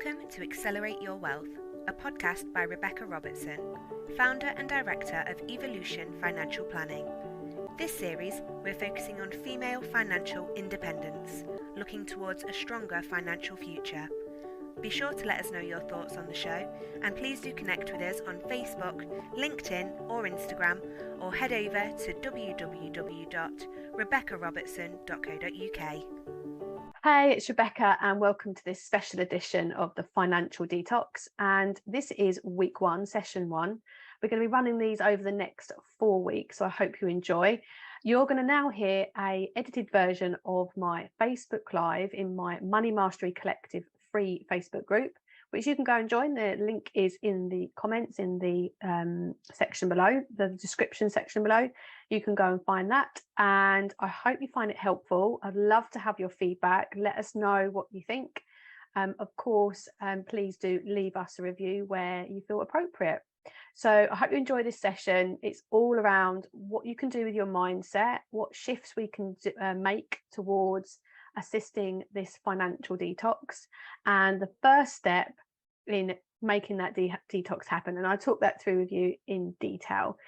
Welcome to Accelerate Your Wealth, a podcast by Rebecca Robertson, founder and director of Evolution Financial Planning. This series, we're focusing on female financial independence, looking towards a stronger financial future. Be sure to let us know your thoughts on the show, and please do connect with us on Facebook, LinkedIn or Instagram, or head over to www.rebeccarobertson.co.uk. Hey, it's Rebecca and welcome to this special edition of the Financial Detox, and this is week 1, session 1. We're going to be running these over the next 4 weeks, so I hope you enjoy. You're going to now hear a edited version of my Facebook Live in my Money Mastery Collective free Facebook group, which you can go and join. The link is in the comments in the section below, the description section below. You can go and find that, and I hope you find it helpful. I'd love to have your feedback. Let us know what you think. Of course, please do leave us a review where you feel appropriate. So I hope you enjoy this session. It's all around what you can do with your mindset, what shifts we can make towards assisting this financial detox, and the first step in making that detox happen. And I'll talk that through with you in detail.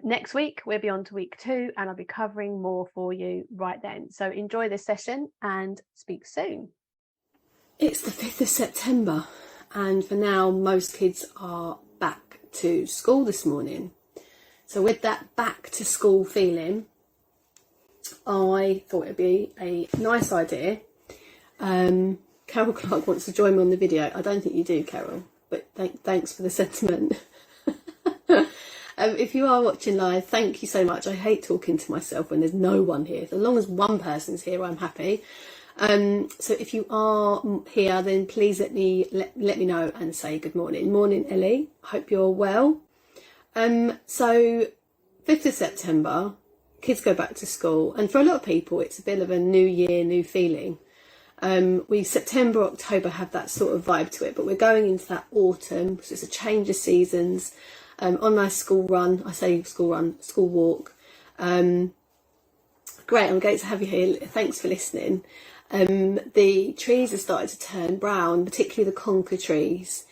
Next week we'll be on to week 2, and I'll be covering more for you right then. So enjoy this session and speak soon. It's the 5th of September, and for now most kids are back to school this morning. So with that back to school feeling, I thought it'd be a nice idea. Carol Clark wants to join me on the video. I don't think you do, Carol, but thanks for the sentiment. If you are watching live, thank you so much. I hate talking to myself when there's no one here. As long as one person's here, I'm happy. So if you are here, then please let me know and say good morning. Morning, Ellie. Hope you're well. So 5th of September, kids go back to school, and for a lot of people it's a bit of a new year, new feeling. September, October have that sort of vibe to it, but we're going into that autumn, so it's a change of seasons. On my school run, I say school walk. Great, I'm great to have you here. Thanks for listening. The trees have started to turn brown, particularly the conker trees.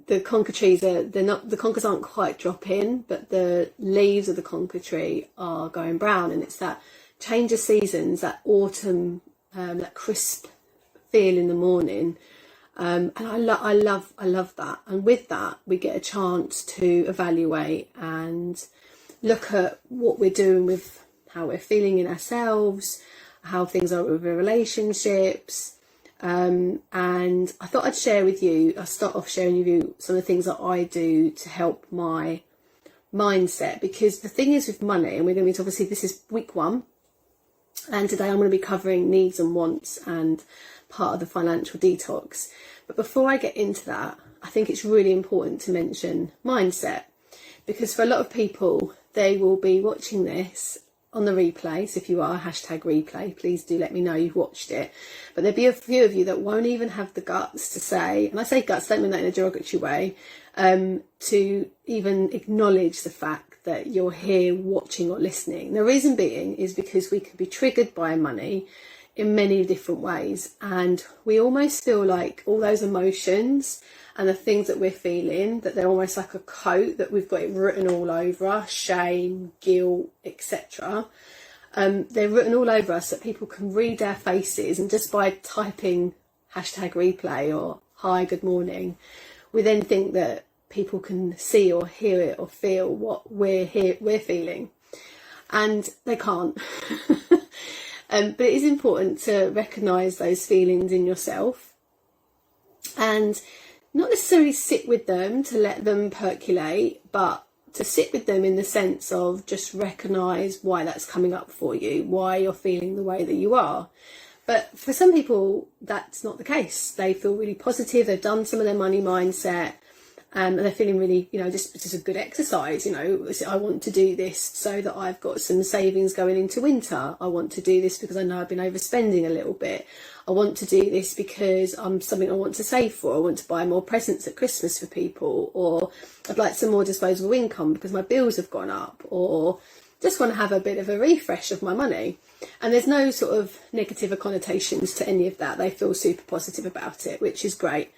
The conker trees the conkers aren't quite dropping, but the leaves of the conker tree are going brown, and it's that change of seasons, that autumn, that crisp feel in the morning, and I love that. And with that, we get a chance to evaluate and look at what we're doing with how we're feeling in ourselves, how things are with our relationships. And I thought I'd share with you, I'll start off sharing with you some of the things that I do to help my mindset, because the thing is with money, and we're going to be, obviously this is week 1, and today I'm going to be covering needs and wants and part of the financial detox. But before I get into that, I think it's really important to mention mindset, because for a lot of people, they will be watching this on the replay. So if you are, #replay, please do let me know you've watched it. But there'll be a few of you that won't even have the guts to say, and I say guts, don't mean that in a derogatory way, to even acknowledge the fact that you're here watching or listening. The reason being is because we can be triggered by money in many different ways, and we almost feel like all those emotions and the things that we're feeling, that they're almost like a coat that we've got it written all over us, shame, guilt, etc. They're written all over us, that people can read our faces, and just by typing #replay or hi, good morning, we then think that people can see or hear it or feel what we're feeling, and they can't. But it is important to recognise those feelings in yourself, and not necessarily sit with them to let them percolate, but to sit with them in the sense of just recognise why that's coming up for you, why you're feeling the way that you are. But for some people, that's not the case. They feel really positive, they've done some of their money mindset, and they're feeling really, just a good exercise. I want to do this so that I've got some savings going into winter. I want to do this because I know I've been overspending a little bit. I want to do this because I'm something I want to save for. I want to buy more presents at Christmas for people, or I'd like some more disposable income because my bills have gone up, or just want to have a bit of a refresh of my money. And there's no sort of negative connotations to any of that. They feel super positive about it, which is great.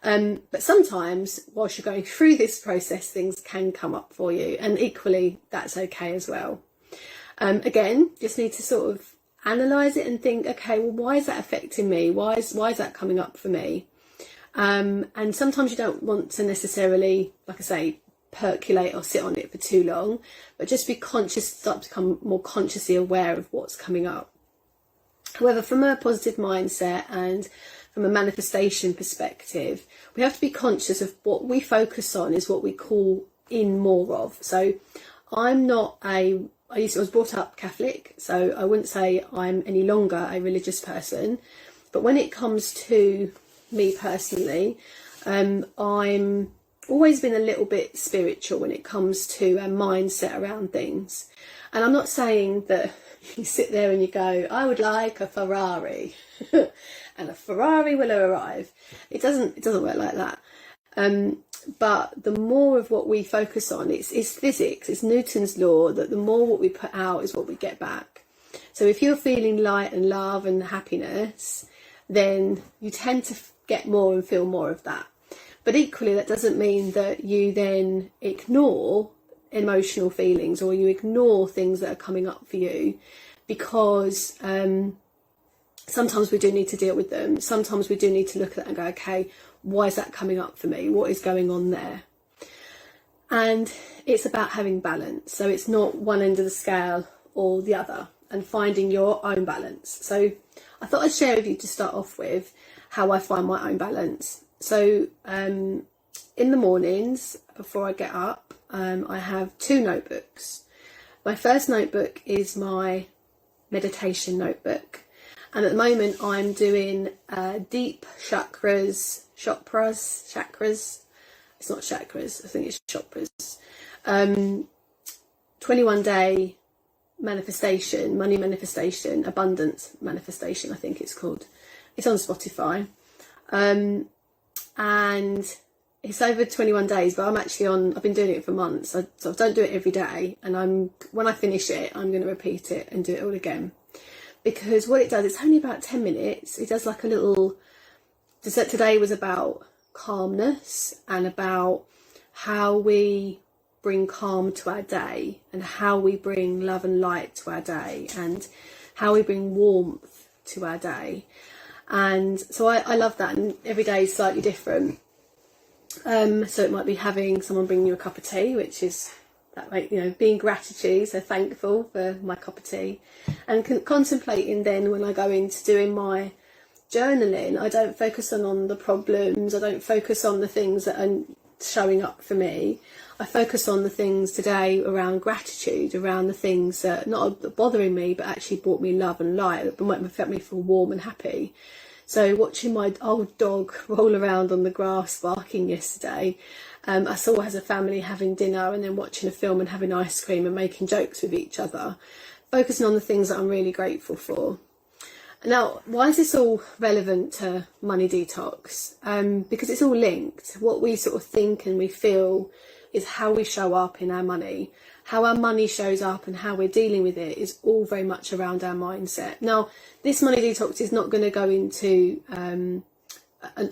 But sometimes whilst you're going through this process, things can come up for you, and equally that's okay as well. Again, just need to sort of analyse it and think, okay, well, why is that affecting me? Why is that coming up for me? And sometimes you don't want to necessarily, like I say, percolate or sit on it for too long, but just be conscious, start to become more consciously aware of what's coming up. However, from a positive mindset and from a manifestation perspective, we have to be conscious of what we focus on is what we call in more of. So I was brought up Catholic, so I wouldn't say I'm any longer a religious person, but when it comes to me personally, I'm always been a little bit spiritual when it comes to a mindset around things. And I'm not saying that you sit there and you go, I would like a Ferrari and a Ferrari will arrive. It doesn't work like that. But the more of what we focus on, it's physics, it's Newton's law, that the more what we put out is what we get back. So if you're feeling light and love and happiness, then you tend to get more and feel more of that. But equally, that doesn't mean that you then ignore emotional feelings or you ignore things that are coming up for you, because sometimes we do need to deal with them. Sometimes we do need to look at that and go, okay, why is that coming up for me? What is going on there? And it's about having balance. So it's not one end of the scale or the other, and finding your own balance. So I thought I'd share with you to start off with how I find my own balance. So in the mornings before I get up, I have 2 notebooks. My first notebook is my meditation notebook, and at the moment I'm doing deep chakras. It's not chakras, I think it's chakras. 21-day manifestation, money manifestation, abundance manifestation, I think it's called. It's on Spotify. And it's over 21 days, but I've been doing it for months. So I don't do it every day. And when I finish it, I'm going to repeat it and do it all again. Because what it does, it's only about 10 minutes. It does like a little, today was about calmness and about how we bring calm to our day and how we bring love and light to our day and how we bring warmth to our day. And so I love that, and every day is slightly different. So it might be having someone bring you a cup of tea, which is that way, being gratitude, so thankful for my cup of tea, and contemplating. Then when I go into doing my journaling, I don't focus on the problems, I don't focus on the things that are showing up for me. I focus on the things today around gratitude, around the things that not bothering me, but actually brought me love and light, that felt me feel warm and happy. So watching my old dog roll around on the grass barking yesterday, us all as a family having dinner and then watching a film and having ice cream and making jokes with each other, focusing on the things that I'm really grateful for. Now, why is this all relevant to money detox? Because it's all linked. What we sort of think and we feel is how we show up in our money. How our money shows up and how we're dealing with it is all very much around our mindset. Now, this money detox is not going to go into an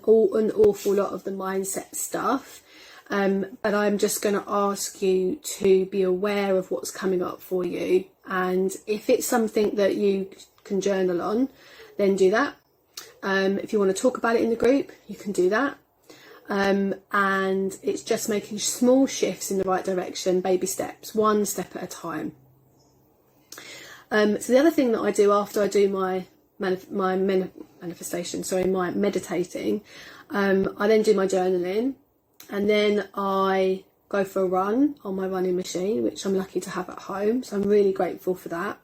awful lot of the mindset stuff, but I'm just going to ask you to be aware of what's coming up for you. And if it's something that you can journal on, then do that. If you want to talk about it in the group, you can do that. And it's just making small shifts in the right direction, baby steps, one step at a time. So the other thing that I do after I do my meditating, I then do my journaling, and then I go for a run on my running machine, which I'm lucky to have at home, so I'm really grateful for that.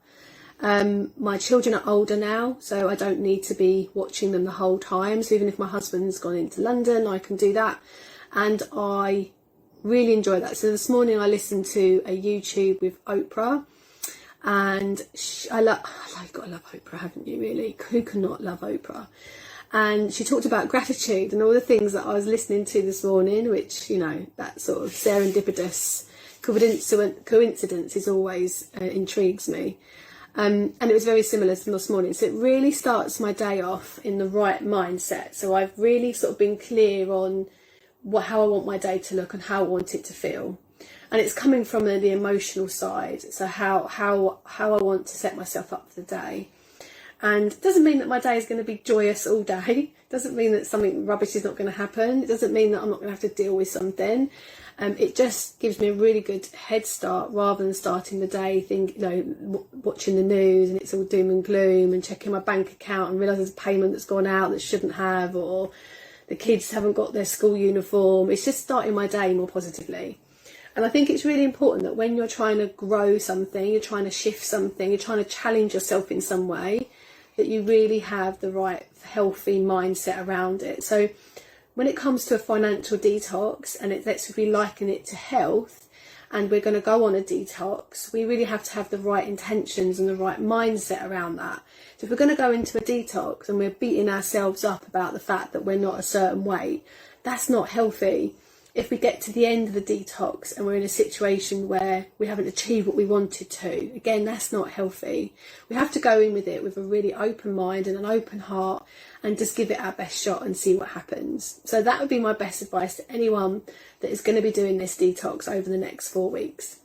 My children are older now, so I don't need to be watching them the whole time. So even if my husband's gone into London, I can do that. And I really enjoy that. So this morning I listened to a YouTube with Oprah, and you've got to love Oprah, haven't you, really? Who cannot love Oprah? And she talked about gratitude and all the things that I was listening to this morning, which, that sort of serendipitous coincidence is always intrigues me. And it was very similar to this morning. So it really starts my day off in the right mindset. So I've really sort of been clear on how I want my day to look and how I want it to feel. And it's coming from the emotional side. So how I want to set myself up for the day. And it doesn't mean that my day is going to be joyous all day. It doesn't mean that something rubbish is not going to happen. It doesn't mean that I'm not going to have to deal with something. It just gives me a really good head start rather than starting the day watching the news and it's all doom and gloom and checking my bank account and realise there's a payment that's gone out that shouldn't have, or the kids haven't got their school uniform. It's just starting my day more positively. And I think it's really important that when you're trying to grow something, you're trying to shift something, you're trying to challenge yourself in some way, that you really have the right healthy mindset around it. So when it comes to a financial detox, and let's really liken it to health, and we're going to go on a detox, we really have to have the right intentions and the right mindset around that. So if we're going to go into a detox and we're beating ourselves up about the fact that we're not a certain weight, that's not healthy. If we get to the end of the detox and we're in a situation where we haven't achieved what we wanted to, again, that's not healthy. We have to go in with it with a really open mind and an open heart and just give it our best shot and see what happens. So that would be my best advice to anyone that is going to be doing this detox over the next 4 weeks.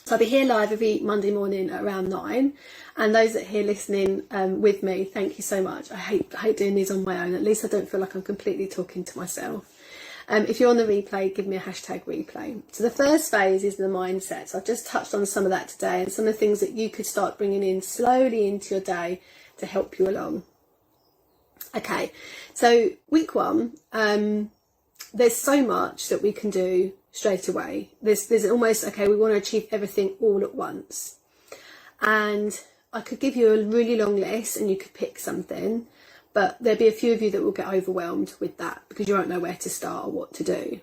So I'll be here live every Monday morning at around 9. And those that are here listening with me, thank you so much. I hate doing these on my own. At least I don't feel like I'm completely talking to myself. If you're on the replay, give me a hashtag replay. So the first phase is the mindset. So I've just touched on some of that today and some of the things that you could start bringing in slowly into your day to help you along. Okay, so week 1, there's so much that we can do straight away. There's almost, okay, we want to achieve everything all at once. And I could give you a really long list and you could pick something. But there'll be a few of you that will get overwhelmed with that because you won't know where to start or what to do.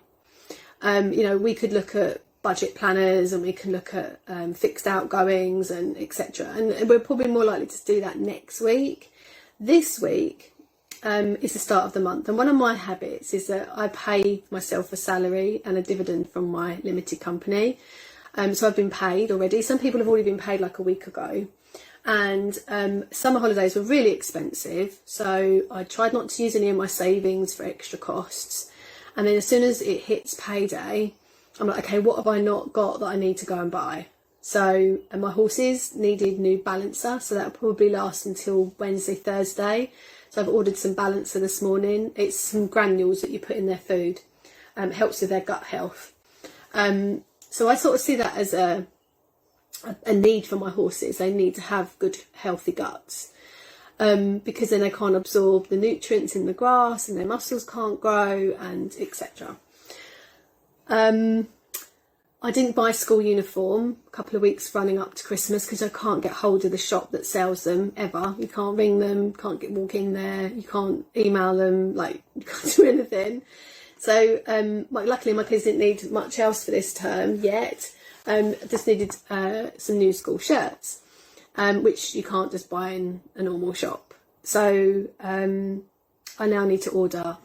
We could look at budget planners and we can look at fixed outgoings and etc. And we're probably more likely to do that next week. This week is the start of the month. And one of my habits is that I pay myself a salary and a dividend from my limited company. So I've been paid already. Some people have already been paid like a week ago. And summer holidays were really expensive, so I tried not to use any of my savings for extra costs. And then as soon as it hits payday, I'm like, okay, what have I not got that I need to go and buy? So my horses needed new balancer, so that'll probably last until Wednesday, Thursday. So I've ordered some balancer this morning. It's some granules that you put in their food. Helps with their gut health. So I sort of see that as a need for my horses. They need to have good healthy guts because then they can't absorb the nutrients in the grass and their muscles can't grow and etc. I didn't buy school uniform a couple of weeks running up to Christmas because I can't get hold of the shop that sells them ever. You can't ring them, can't walk in there, you can't email them, you can't do anything. So luckily my kids didn't need much else for this term yet. Just needed some new school shirts, which you can't just buy in a normal shop. So I now need to order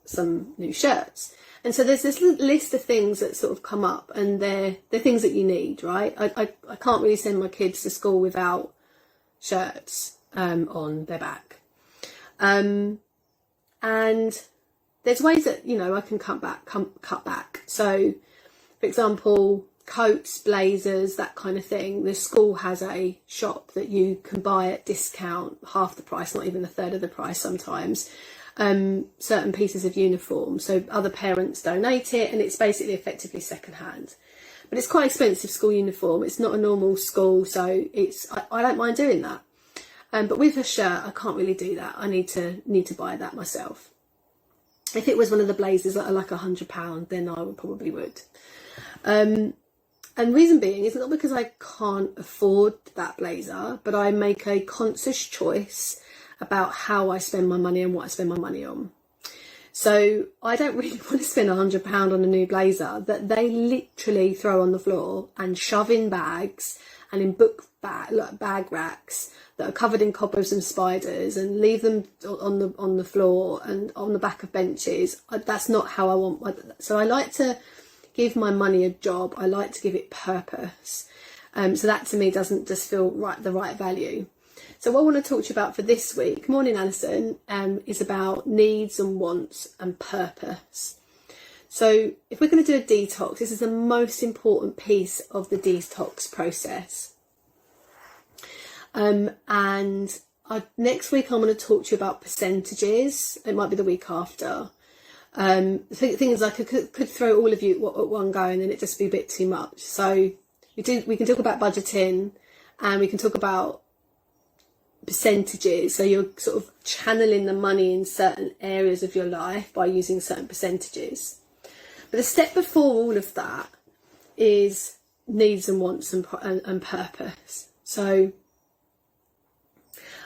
some new shirts. And so there's this list of things that sort of come up, and they're things that you need, right? I can't really send my kids to school without shirts on their back. And there's ways that, I can cut back. So, for example, coats, blazers, that kind of thing. The school has a shop that you can buy at discount, half the price, not even a third of the price sometimes, certain pieces of uniform. So other parents donate it and it's basically effectively secondhand. But it's quite expensive school uniform. It's not a normal school, so I don't mind doing that. But with a shirt, I can't really do that. I need to buy that myself. If it was one of the blazers that are like £100, then I probably would. And reason being is not because I can't afford that blazer, but I make a conscious choice about how I spend my money and what I spend my money on. So I don't really want to spend £100 on a new blazer that they literally throw on the floor and shove in bags and in bag racks that are covered in cobwebs and spiders and leave them on the floor and on the back of benches. That's not how I want. So I like to give my money a job. I like to give it purpose. So that to me doesn't just feel the right value. So what I want to talk to you about for this week, morning Alison, is about needs and wants and purpose. So if we're going to do a detox, this is the most important piece of the detox process. Next week I'm going to talk to you about percentages. It might be the week after. Things like I could throw all of you at one go and then it'd just be a bit too much. So we can talk about budgeting, and we can talk about percentages. So you're sort of channeling the money in certain areas of your life by using certain percentages. But the step before all of that is needs and wants and purpose. So,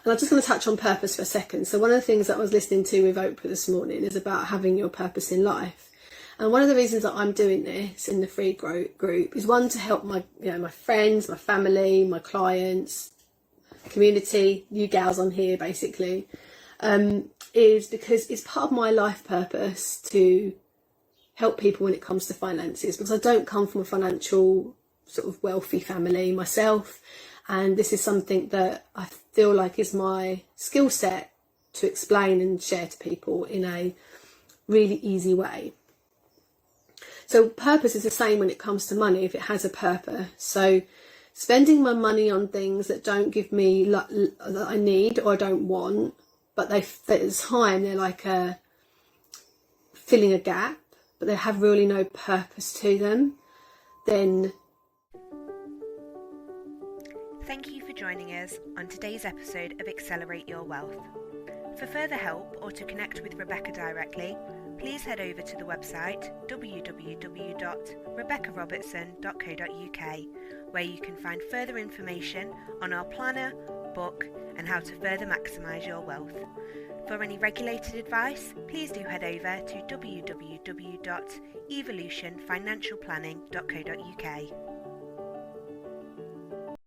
and I'm just going to touch on purpose for a second. So one of the things that I was listening to with Oprah this morning is about having your purpose in life. And one of the reasons that I'm doing this in the free group is, one, to help my friends, my family, my clients, community, you gals on here basically, is because it's part of my life purpose to help people when it comes to finances, because I don't come from a financial sort of wealthy family myself, and this is something that I feel like is my skill set to explain and share to people in a really easy way. So purpose is the same when it comes to money, if it has a purpose. So spending my money on things that don't give me that I need or I don't want, but at the time they're like filling a gap, but they have really no purpose to them, then... Thank you for joining us on today's episode of Accelerate Your Wealth. For further help or to connect with Rebecca directly, please head over to the website www.rebeccarobertson.co.uk, where you can find further information on our planner, book, and how to further maximise your wealth. For any regulated advice, please do head over to www.evolutionfinancialplanning.co.uk.